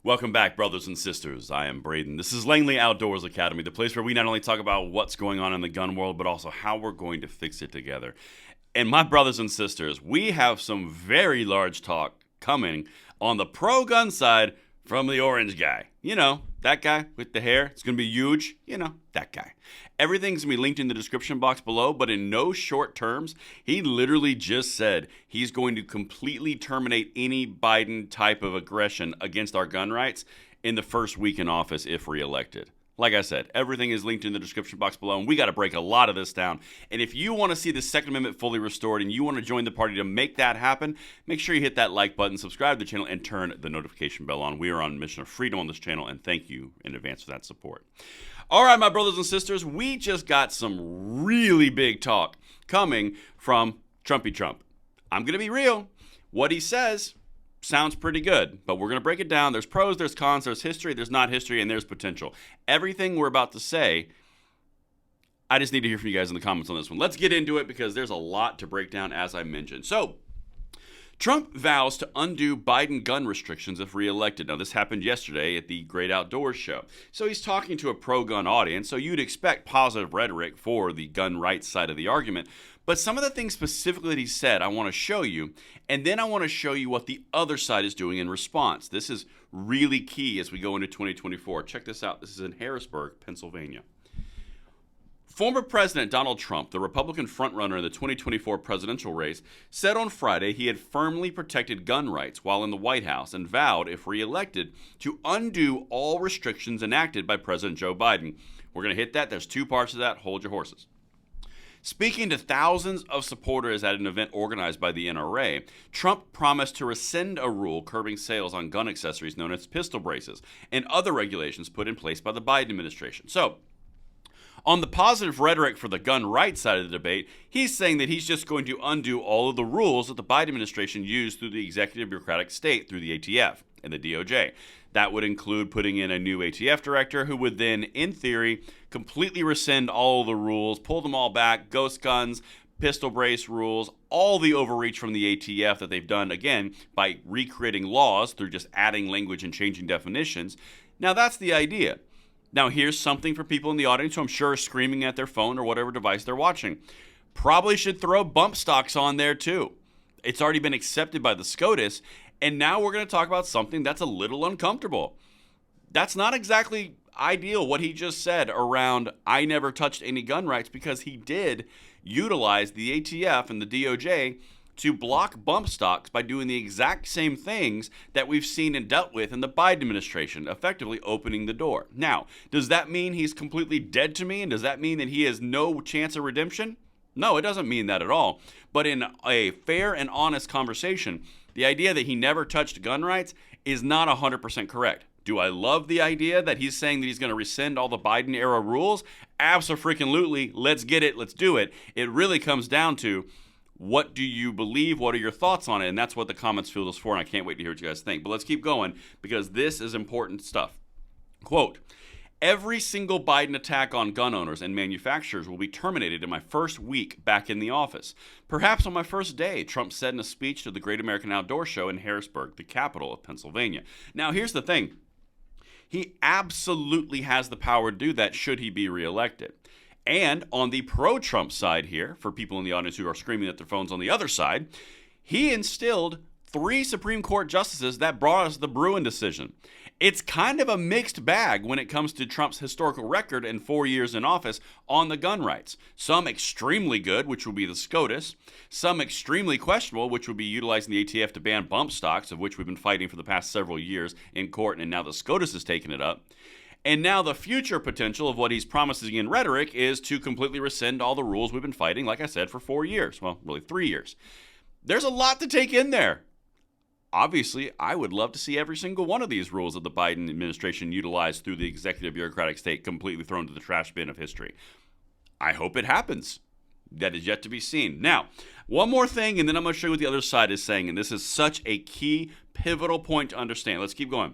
Welcome back, brothers and sisters. I am Braden. This is Langley Outdoors Academy, the place where we not only talk about what's going on in the gun world, but also how we're going to fix it together. And my brothers and sisters, we have some very large talk coming on the pro-gun side from the orange guy. You know, that guy with the hair. It's going to be huge. You know, that guy. Everything's going to be linked in the description box below, but in no short terms, he literally just said he's going to completely terminate any Biden type of aggression against our gun rights in the first week in office if reelected. Like I said, everything is linked in the description box below, and we got to break a lot of this down. And if you want to see the Second Amendment fully restored and you want to join the party to make that happen, make sure you hit that like button, subscribe to the channel, and turn the notification bell on. We are on a mission of freedom on this channel, and thank you in advance for that support. All right, my brothers and sisters, we just got some really big talk coming from Trumpy Trump. I'm going to be real. What he says sounds pretty good, but we're going to break it down. There's pros, there's cons, there's history, there's not history, and there's potential. Everything we're about to say, I just need to hear from you guys in the comments on this one. Let's get into it because there's a lot to break down, as I mentioned. So, Trump vows to undo Biden gun restrictions if reelected. Now, this happened yesterday at the Great Outdoors Show. So he's talking to a pro-gun audience, so you'd expect positive rhetoric for the gun rights side of the argument. But some of the things specifically that he said, I want to show you, and then I want to show you what the other side is doing in response. This is really key as we go into 2024. Check this out. This is in Harrisburg, Pennsylvania. Former President Donald Trump, the Republican frontrunner in the 2024 presidential race, said on Friday he had firmly protected gun rights while in the White House and vowed, if reelected, to undo all restrictions enacted by President Joe Biden. We're going to hit that. There's two parts of that. Hold your horses. Speaking to thousands of supporters at an event organized by the NRA, Trump promised to rescind a rule curbing sales on gun accessories known as pistol braces and other regulations put in place by the Biden administration. So, on the positive rhetoric for the gun rights side of the debate, he's saying that he's just going to undo all of the rules that the Biden administration used through the executive bureaucratic state through the ATF and the DOJ. That would include putting in a new ATF director who would then, in theory, completely rescind all of the rules, pull them all back, ghost guns, pistol brace rules, all the overreach from the ATF that they've done, again, by recreating laws through just adding language and changing definitions. Now, that's the idea. Now, here's something for people in the audience who I'm sure are screaming at their phone or whatever device they're watching. Probably should throw bump stocks on there, too. It's already been accepted by the SCOTUS, and now we're going to talk about something that's a little uncomfortable. That's not exactly ideal, what he just said around, I never touched any gun rights, because he did utilize the ATF and the DOJ to block bump stocks by doing the exact same things that we've seen and dealt with in the Biden administration, effectively opening the door. Now, does that mean he's completely dead to me, and does that mean that he has no chance of redemption? No, it doesn't mean that at all. But in a fair and honest conversation, the idea that he never touched gun rights is not 100% correct. Do I love the idea that he's saying that he's going to rescind all the Biden-era rules? Abso-freaking-lutely. Let's get it. Let's do it. It really comes down to, what do you believe? What are your thoughts on it? And that's what the comments field is for, and I can't wait to hear what you guys think. But let's keep going, because this is important stuff. Quote, every single Biden attack on gun owners and manufacturers will be terminated in my first week back in the office. Perhaps on my first day, Trump said in a speech to the Great American Outdoor Show in Harrisburg, the capital of Pennsylvania. Now, here's the thing. He absolutely has the power to do that should he be reelected. And on the pro-Trump side here, for people in the audience who are screaming at their phones on the other side, he instilled 3 Supreme Court justices that brought us the Bruen decision. It's kind of a mixed bag when it comes to Trump's historical record in 4 years in office on the gun rights. Some extremely good, which would be the SCOTUS. Some extremely questionable, which would be utilizing the ATF to ban bump stocks, of which we've been fighting for the past several years in court, and now the SCOTUS has taken it up. And now the future potential of what he's promising in rhetoric is to completely rescind all the rules we've been fighting, like I said, for 4 years. Well, really 3 years. There's a lot to take in there. Obviously, I would love to see every single one of these rules that the Biden administration utilized through the executive bureaucratic state completely thrown to the trash bin of history. I hope it happens. That is yet to be seen. Now, one more thing, and then I'm going to show you what the other side is saying, and this is such a key, pivotal point to understand. Let's keep going.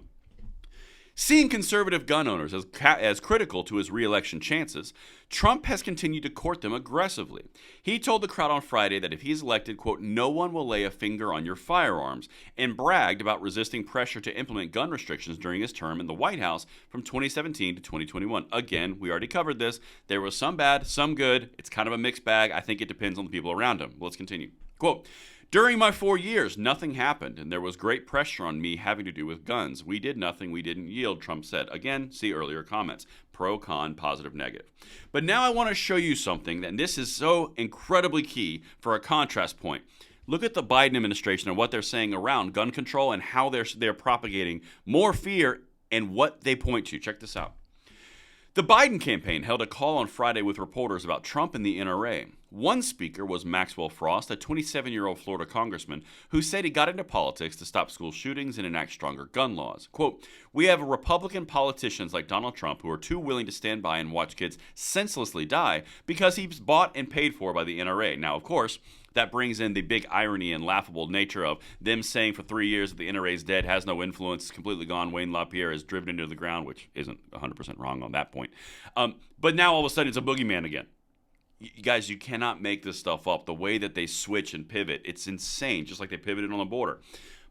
Seeing conservative gun owners as critical to his re-election chances, Trump has continued to court them aggressively. He told the crowd on Friday that if he's elected, quote, no one will lay a finger on your firearms, and bragged about resisting pressure to implement gun restrictions during his term in the White House from 2017 to 2021. Again, we already covered this. There was some bad, some good. It's kind of a mixed bag. I think it depends on the people around him. Let's continue. Quote, during my 4 years, nothing happened, and there was great pressure on me having to do with guns. We did nothing. We didn't yield, Trump said. Again, see earlier comments. Pro, con, positive, negative. But now I want to show you something, and this is so incredibly key for a contrast point. Look at the Biden administration and what they're saying around gun control and how they're propagating more fear and what they point to. Check this out. The Biden campaign held a call on Friday with reporters about Trump and the NRA. One speaker was Maxwell Frost, a 27-year-old Florida congressman who said he got into politics to stop school shootings and enact stronger gun laws. Quote, we have Republican politicians like Donald Trump who are too willing to stand by and watch kids senselessly die because he's bought and paid for by the NRA. Now, of course, that brings in the big irony and laughable nature of them saying for 3 years that the NRA is dead, has no influence, is completely gone. Wayne LaPierre is driven into the ground, which isn't 100% wrong on that point. But now all of a sudden it's a boogeyman again. You guys, you cannot make this stuff up. The way that they switch and pivot, it's insane, just like they pivoted on the border.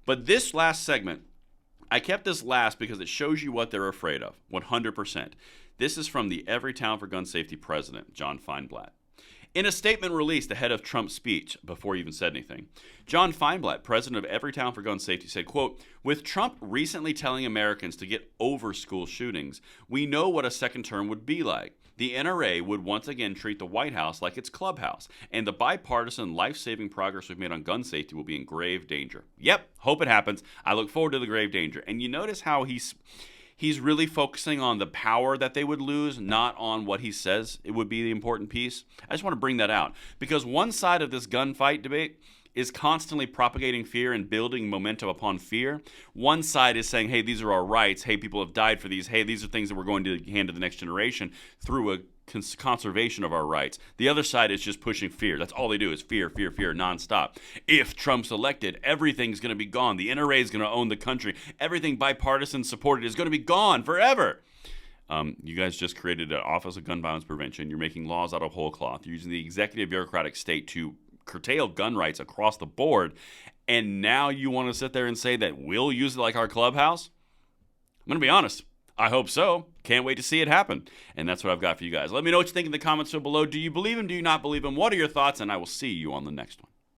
But this last segment, I kept this last because it shows you what they're afraid of, 100%. This is from the Everytown for Gun Safety president, John Feinblatt. In a statement released ahead of Trump's speech, before he even said anything, John Feinblatt, president of Everytown for Gun Safety, said, quote, with Trump recently telling Americans to get over school shootings, we know what a second term would be like. The NRA would once again treat the White House like its clubhouse, and the bipartisan, life-saving progress we've made on gun safety will be in grave danger. Yep, hope it happens. I look forward to the grave danger. And you notice how he's really focusing on the power that they would lose, not on what he says it would be the important piece. I just want to bring that out because one side of this gunfight debate is constantly propagating fear and building momentum upon fear. One side is saying, hey, these are our rights. Hey, people have died for these. Hey, these are things that we're going to hand to the next generation through a conservation of our rights. The other side is just pushing fear. That's all they do is fear, fear, fear, nonstop. If Trump's elected, everything's going to be gone. The NRA is going to own the country. Everything bipartisan supported is going to be gone forever. You guys just created an Office of Gun Violence Prevention. You're making laws out of whole cloth. You're using the executive bureaucratic state to curtail gun rights across the board. And now you want to sit there and say that we'll use it like our clubhouse? I'm going to be honest. I hope so. Can't wait to see it happen. And that's what I've got for you guys. Let me know what you think in the comments below. Do you believe him? Do you not believe him? What are your thoughts? And I will see you on the next one.